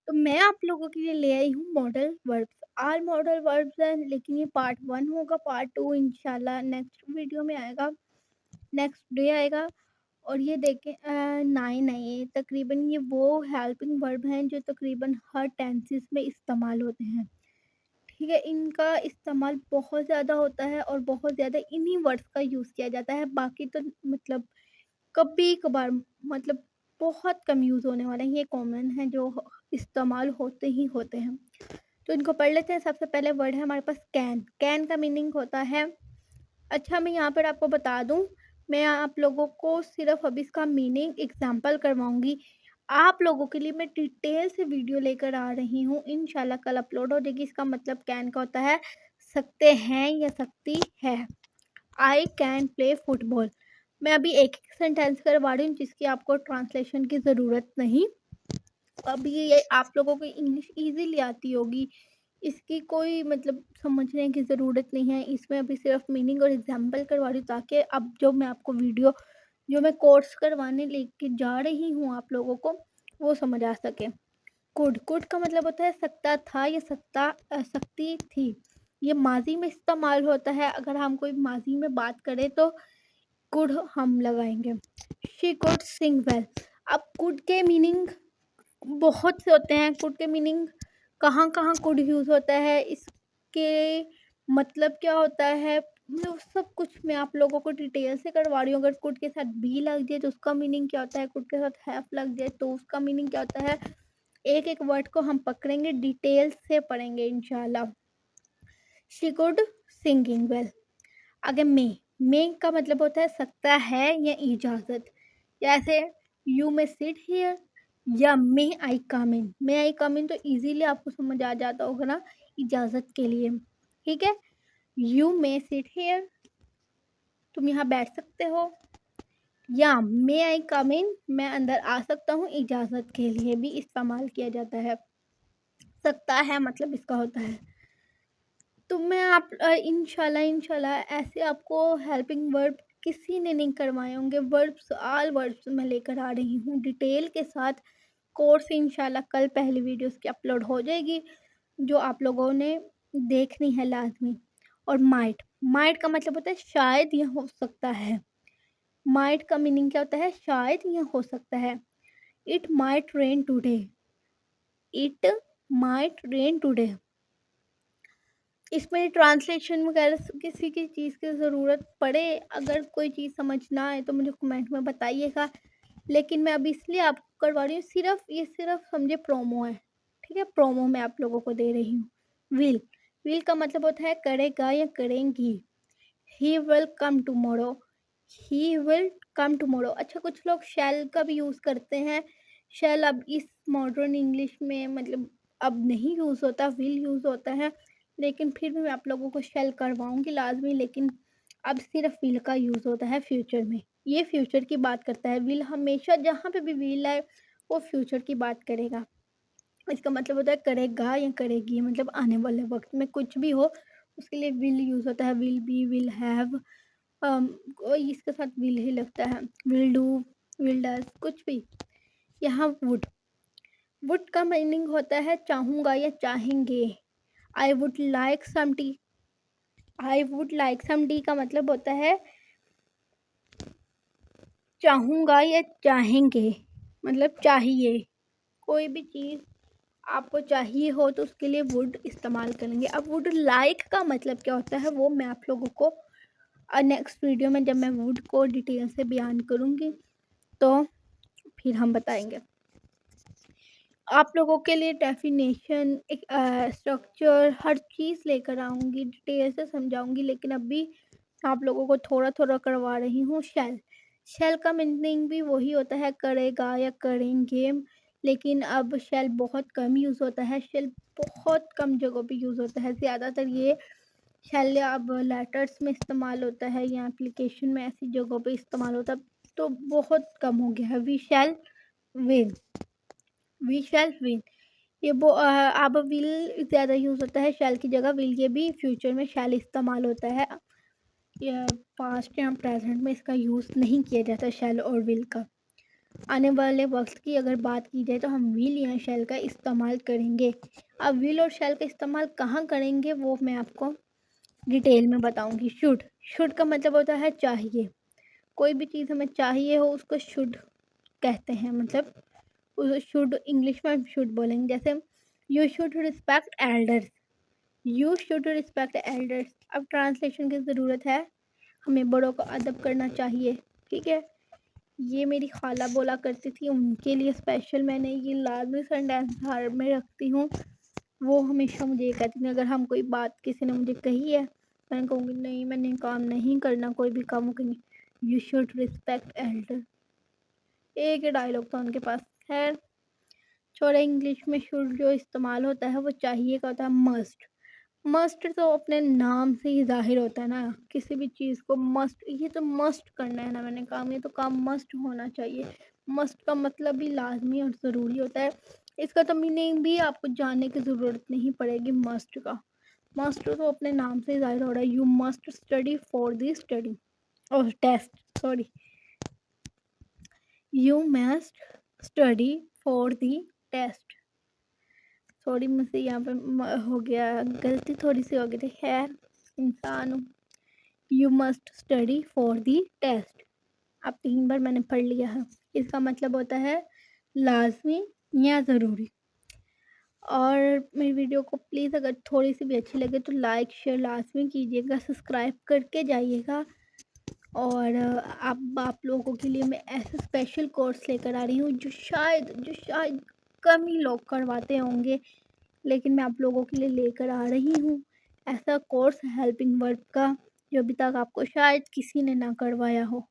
तो मैं आप लोगों के लिए ले आई हूँ modal verbs. All modal verbs हैं, लेकिन ये पार्ट 1 होगा, पार्ट 2 इंशाल्लाह नेक्स्ट वीडियो में आएगा, नेक्स्ट डे आएगा। और ये देखें 9 है ये, तकरीबन ये वो हेल्पिंग वर्ब हैं जो तकरीबन हर टेंसेस में इस्तेमाल होते हैं। ठीक है, इनका इस्तेमाल बहुत ज़्यादा होता है और बहुत ज़्यादा इन्हीं वर्ड्स का यूज़ किया जाता है। बाकी तो मतलब कभी-कभार मतलब बहुत कम यूज़ होने वाला है, ये कॉमन है जो इस्तेमाल होते ही होते हैं। तो इनको पढ़ लेते हैं। सबसे पहले वर्ड है हमारे पास कैन। कैन का मीनिंग होता है, अच्छा मैं यहाँ पर आपको बता दूँ, मैं आप लोगों को सिर्फ़ अभी इसका मीनिंग एग्ज़ाम्पल करवाऊँगी। आप लोगों के लिए मैं डिटेल से वीडियो लेकर आ रही हूँ, इंशाल्लाह कल अपलोड हो जाएगी। इसका मतलब कैन का होता है सकते हैं या सकती है। I can play football. मैं अभी एक-एक सेंटेंस करवा रही हूँ जिसकी आपको ट्रांसलेशन की ज़रूरत नहीं। अभी ये आप लोगों को इंग्लिश ईज़िली आती होगी, इसकी कोई मतलब समझने की ज़रूरत नहीं है। इसमें अभी सिर्फ़ मीनिंग और एग्ज़ाम्पल करवा रही हूँ ताकि अब जो मैं आपको वीडियो जो मैं कोर्स करवाने लेके जा रही हूँ आप लोगों को, वो समझ आ सके। कुड, कुड का मतलब होता है सकता था या सकती थी। ये माज़ी में इस्तेमाल होता है, अगर हम कोई माज़ी में बात करें तो कुड हम लगाएँगे। She could sing well. अब कुड के मीनिंग बहुत से होते हैं, कुड के मीनिंग कहाँ-कहाँ कुड यूज़ होता है, इसके मतलब क्या होता है, मतलब सब कुछ मैं आप लोगों को डिटेल से करवा रही हूँ। अगर कुड के साथ बी लग जाए तो उसका मीनिंग क्या होता है, कुड के साथ हैव लग जाए तो उसका मीनिंग क्या होता है। एक-एक वर्ड को हम पकड़ेंगे, डिटेल से पढ़ेंगे इंशाल्लाह। She could singing well. आगे मे का मतलब होता है सकता है या इजाज़त। जैसे यू मे सिट हियर या मे आई कम इन। मे आई कम इन तो इज़िली आपको समझ आ जाता होगा ना, इजाज़त के लिए। ठीक है? यू मे सिट हियर, तुम यहाँ बैठ सकते हो। या मे आई कम इन, मैं अंदर आ सकता हूँ, इजाज़त के लिए भी इस्तेमाल किया जाता है। सकता है मतलब इसका होता है। तो मैं आप इंशाल्लाह ऐसे आपको हेल्पिंग वर्ब किसी ने नहीं करवाए होंगे। वर्ब्स ऑल वर्ब्स मैं लेकर आ रही हूँ डिटेल के साथ। कोर्स इंशाल्लाह कल पहली वीडियो उसकी अपलोड हो जाएगी, जो आप लोगों ने देखनी है लाज़मी। और माइट, माइट का मतलब होता है शायद या हो सकता है। माइट का मीनिंग क्या होता है, शायद या हो सकता है। It might rain today, it might rain today. इसमें ट्रांसलेशन वगैरह किसी की चीज़ की ज़रूरत पड़े, अगर कोई चीज़ समझ ना आए तो मुझे कमेंट में बताइएगा। लेकिन मैं अभी इसलिए आपको करवा रही हूँ, सिर्फ़ समझे प्रोमो है, ठीक है? प्रोमो मैं आप लोगों को दे रही हूँ। विल, विल का मतलब होता है करेगा या करेंगी। He will come tomorrow, he will come tomorrow. अच्छा कुछ लोग शैल का भी यूज़ करते हैं। शैल अब इस मॉडर्न इंग्लिश में मतलब अब नहीं यूज़ होता, विल यूज़ होता है। लेकिन फिर भी मैं आप लोगों को शैल करवाऊँगी लाज़मी, लेकिन अब सिर्फ़ विल का यूज़ होता है फ्यूचर में। ये फ्यूचर की बात करता है। विल हमेशा जहाँ पे भी विल आए, वो फ्यूचर की बात करेगा। इसका मतलब होता है करेगा या करेगी, मतलब आने वाले वक़्त में कुछ भी हो, उसके लिए विल यूज़ होता है। विल बी, विल हैव, कोई इसके साथ विल ही लगता है। विल डू, विल डज़, कुछ भी। यहाँ वुड, वुड का मीनिंग होता है चाहूँगा या चाहेंगे। I would like some tea, I would like some tea का मतलब होता है चाहूँगा या चाहेंगे, मतलब चाहिए। कोई भी चीज़ आपको चाहिए हो तो उसके लिए वुड इस्तेमाल करेंगे। अब वुड लाइक का मतलब क्या होता है वो मैं आप लोगों को नेक्स्ट वीडियो में जब मैं वुड को डिटेल से बयान करूँगी तो फिर हम बताएँगे। आप लोगों के लिए डेफ़िनेशन एक स्ट्रक्चर हर चीज़ लेकर आऊँगी, डिटेल से समझाऊँगी, लेकिन अभी आप लोगों को थोड़ा-थोड़ा करवा रही हूँ शैल। शैल का मीनिंग भी वही होता है करेगा या करेंगे, लेकिन अब शैल बहुत कम यूज़ होता है। शैल बहुत कम जगहों पे यूज़ होता है। ज़्यादातर ये शैल अब लेटर्स में इस्तेमाल होता है या एप्लीकेशन में ऐसी जगहों पे इस्तेमाल होता है, तो बहुत कम हो गया है। We shall win, we shall win. ये अब विल ज़्यादा यूज़ होता है शैल की जगह। विल ये भी फ्यूचर में शैल इस्तेमाल होता है। या पास्ट या प्रेजेंट में इसका यूज़ नहीं किया जाता शैल और विल का। आने वाले वक़्त की अगर बात की जाए तो हम विल या शैल का इस्तेमाल करेंगे। अब विल और शैल का इस्तेमाल कहाँ करेंगे वो मैं आपको डिटेल में बताऊँगी। शुड का मतलब होता है चाहिए। कोई भी चीज़ हमें चाहिए हो उसको शुड कहते हैं, मतलब उस शुड इंग्लिश में हम शुड बोलेंगे। जैसे you should respect elders, you should respect elders. अब ट्रांसलेशन की ज़रूरत है, हमें बड़ों का अदब करना चाहिए, ठीक है? ये मेरी खाला बोला करती थी, उनके लिए स्पेशल मैंने ये लाज़मी सेंटेंस घर में रखती हूँ। वो हमेशा मुझे ये कहती थी, अगर हम कोई बात किसी ने मुझे कही है, मैं कहूँगी नहीं मैंने काम नहीं करना, कोई भी काम करेंगे, यू शुड रिस्पेक्ट एल्डर। एक ही डायलॉग था उनके पास। खैर छोड़े, इंग्लिश में शुड जो इस्तेमाल होता है वो चाहिए का होता है मस्ट। मस्ट तो अपने नाम से ही ज़ाहिर होता है ना, किसी भी चीज़ को मस्ट, ये तो मस्ट करना है ना, मैंने काम ये तो काम मस्ट होना चाहिए। मस्ट का मतलब भी लाज़मी और ज़रूरी होता है। इसका तो मीनिंग भी आपको जानने की ज़रूरत नहीं पड़ेगी मस्ट का। मस्ट तो अपने नाम से ही ज़ाहिर हो रहा है, you must study for the study और test, sorry, you must study for the test. Sorry मुझसे यहाँ पे हो गया, गलती थोड़ी सी हो गई थी। खैर इंसान हूँ। You must study for the test. अब 3 बार मैंने पढ़ लिया है। इसका मतलब होता है लाज़मी या ज़रूरी। और मेरी वीडियो को प्लीज़ अगर थोड़ी सी भी अच्छी लगे तो लाइक शेयर लाज़मी कीजिएगा, सब्सक्राइब करके जाइएगा। और आप लोगों के लिए मैं ऐसे स्पेशल कोर्स लेकर आ रही हूँ जो शायद कम ही लोग करवाते होंगे, लेकिन मैं आप लोगों के लिए लेकर आ रही हूँ ऐसा कोर्स हेल्पिंग वर्ब का, जो अभी तक आपको शायद किसी ने ना करवाया हो।